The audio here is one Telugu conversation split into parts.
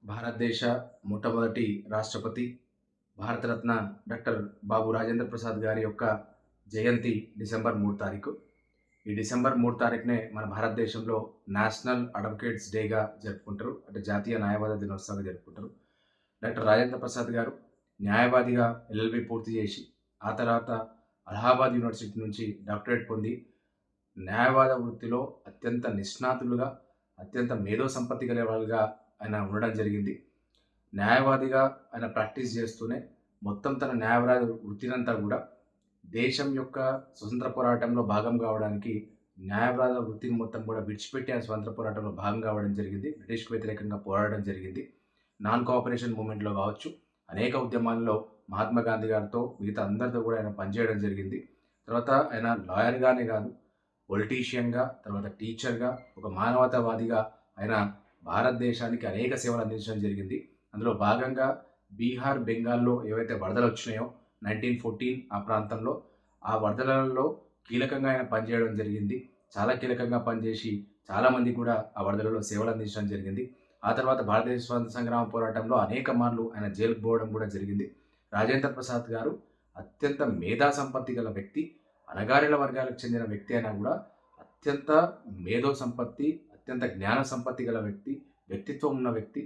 భారతదేశ మొట్టమొదటి రాష్ట్రపతి భారతరత్న డాక్టర్ బాబు రాజేంద్ర ప్రసాద్ గారి యొక్క జయంతి డిసెంబర్ 3 తారీఖు. ఈ డిసెంబర్ 3 తారీఖునే మన భారతదేశంలో నేషనల్ అడ్వకేట్స్ డేగా జరుపుకుంటారు. అంటే జాతీయ న్యాయవాద దినోత్సవంగా జరుపుకుంటారు. డాక్టర్ రాజేంద్ర ప్రసాద్ గారు న్యాయవాదిగా ఎల్ఎల్బి పూర్తి చేసి ఆ తర్వాత అలహాబాద్ యూనివర్సిటీ నుంచి డాక్టరేట్ పొంది న్యాయవాద వృత్తిలో అత్యంత నిష్ణాతులుగా అత్యంత మేధో సంపత్తి గల వాళ్ళుగా ఆయన ఉండడం జరిగింది. న్యాయవాదిగా ఆయన ప్రాక్టీస్ చేస్తూనే మొత్తం తన న్యాయవాద వృత్తినంతా కూడా దేశం యొక్క స్వతంత్ర పోరాటంలో భాగం కావడానికి న్యాయవాద వృత్తిని మొత్తం కూడా విడిచిపెట్టి ఆయన స్వతంత్ర పోరాటంలో భాగం కావడం జరిగింది. బ్రిటిష్కు వ్యతిరేకంగా పోరాడడం జరిగింది. నాన్ కోఆపరేషన్ మూవ్మెంట్లో కావచ్చు, అనేక ఉద్యమాల్లో మహాత్మా గాంధీ గారితో మిగతా అందరితో కూడా ఆయన పనిచేయడం జరిగింది. తర్వాత ఆయన లాయర్గానే కాదు, పొలిటీషియన్గా, తర్వాత టీచర్గా, ఒక మానవతావాదిగా ఆయన భారతదేశానికి అనేక సేవలు అందించడం జరిగింది. అందులో భాగంగా బీహార్, బెంగాల్లో ఏవైతే వరదలు వచ్చినాయో 1914 ఆ ప్రాంతంలో, ఆ వరదలలో కీలకంగా ఆయన పనిచేయడం జరిగింది. చాలా కీలకంగా పనిచేసి చాలామంది కూడా ఆ వరదలలో సేవలు అందించడం జరిగింది. ఆ తర్వాత భారతదేశ స్వాతంత్ర సంగ్రామ పోరాటంలో అనేక మార్లు ఆయన జైలుకు పోవడం కూడా జరిగింది. రాజేంద్ర ప్రసాద్ గారు అత్యంత మేధా సంపత్తి గల వ్యక్తి, అణగారిన వర్గాలకు చెందిన వ్యక్తి అయినా కూడా అత్యంత మేధో సంపత్తి, అత్యంత జ్ఞాన సంపత్తి గల వ్యక్తి, వ్యక్తిత్వం ఉన్న వ్యక్తి,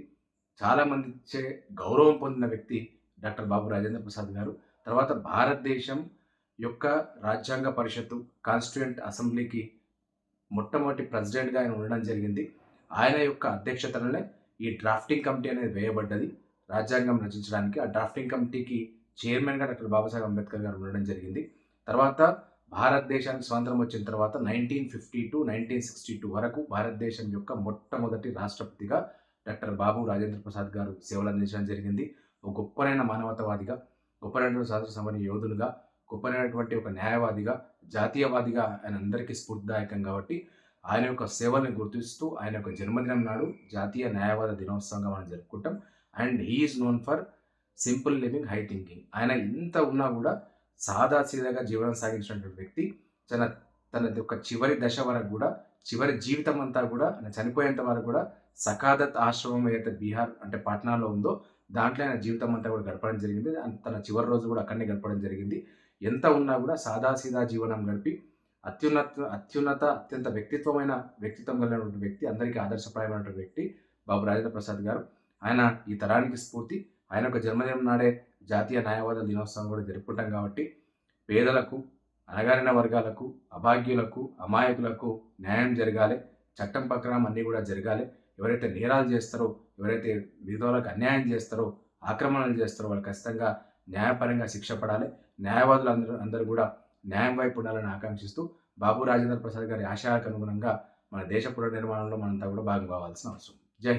చాలామంది ఇచ్చే గౌరవం పొందిన వ్యక్తి డాక్టర్ బాబు రాజేంద్ర ప్రసాద్ గారు. తర్వాత భారతదేశం యొక్క రాజ్యాంగ పరిషత్తు కాన్స్టిట్యూయెంట్ అసెంబ్లీకి మొట్టమొదటి ప్రెసిడెంట్గా ఆయన ఉండడం జరిగింది. ఆయన యొక్క అధ్యక్షతలోనే ఈ డ్రాఫ్టింగ్ కమిటీ అనేది వేయబడ్డది రాజ్యాంగం రచించడానికి. ఆ డ్రాఫ్టింగ్ కమిటీకి చైర్మన్గా డాక్టర్ బాబాసాహెబ్ అంబేద్కర్ గారు ఉండడం జరిగింది. తర్వాత భారతదేశానికి స్వాతంత్రం వచ్చిన తర్వాత 1950 1962 వరకు భారతదేశం యొక్క మొట్టమొదటి రాష్ట్రపతిగా డాక్టర్ బాబు రాజేంద్ర ప్రసాద్ గారు సేవలు అందించడం జరిగింది. ఒక గొప్పనైన మానవతావాదిగా, గొప్పనైనటువంటి స్వాతంత్ర సమర యోధులుగా, గొప్పనైనటువంటి ఒక న్యాయవాదిగా, జాతీయవాదిగా ఆయన అందరికీ స్ఫూర్తిదాయకం. కాబట్టి ఆయన యొక్క సేవల్ని గుర్తిస్తూ ఆయన యొక్క జన్మదినం నాడు జాతీయ న్యాయవాద దినోత్సవంగా మనం జరుపుకుంటాం. And he is known for simple living, high thinking. ఆయన ఇంత ఉన్నా కూడా సాదాసీదాగా జీవనం సాగించినటువంటి వ్యక్తి. తన యొక్క చివరి దశ వరకు కూడా, చివరి జీవితం అంతా కూడా, ఆయన చనిపోయేంత వరకు కూడా సకాదత్ ఆశ్రమం ఏదైతే బీహార్ అంటే పాట్నాలో ఉందో దాంట్లో ఆయన జీవితం అంతా కూడా గడపడం జరిగింది. తన చివరి రోజు కూడా అక్కడనే గడపడం జరిగింది. ఎంత ఉన్నా కూడా సాదాసీదా జీవనం గడిపి అత్యంత వ్యక్తిత్వం కలిగినటువంటి వ్యక్తి, అందరికీ ఆదర్శప్రాయమైనటువంటి వ్యక్తి బాబు రాజేంద్ర ప్రసాద్ గారు. ఆయన ఈ తరానికి స్ఫూర్తి. ఆయన యొక్క జన్మదినం నాడే జాతీయ న్యాయవాద దినోత్సవం కూడా జరుపుకుంటాం. కాబట్టి పేదలకు, అణగారిన వర్గాలకు, అభాగ్యులకు, అమాయకులకు న్యాయం జరగాలి. చట్టం ప్రకారం అన్నీ కూడా జరగాలి. ఎవరైతే నేరాలు చేస్తారో, ఎవరైతే విధులకు అన్యాయం చేస్తారో, ఆక్రమణలు చేస్తారో వాళ్ళు ఖచ్చితంగా న్యాయపరంగా శిక్ష పడాలి. న్యాయవాదులు అందరూ కూడా న్యాయం వైపు ఉండాలని ఆకాంక్షిస్తూ బాబు రాజేంద్ర ప్రసాద్ గారి ఆశయాలకు అనుగుణంగా మన దేశ పునర్నిర్మాణంలో మనంతా కూడా భాగం కావాల్సిన అవసరం. జై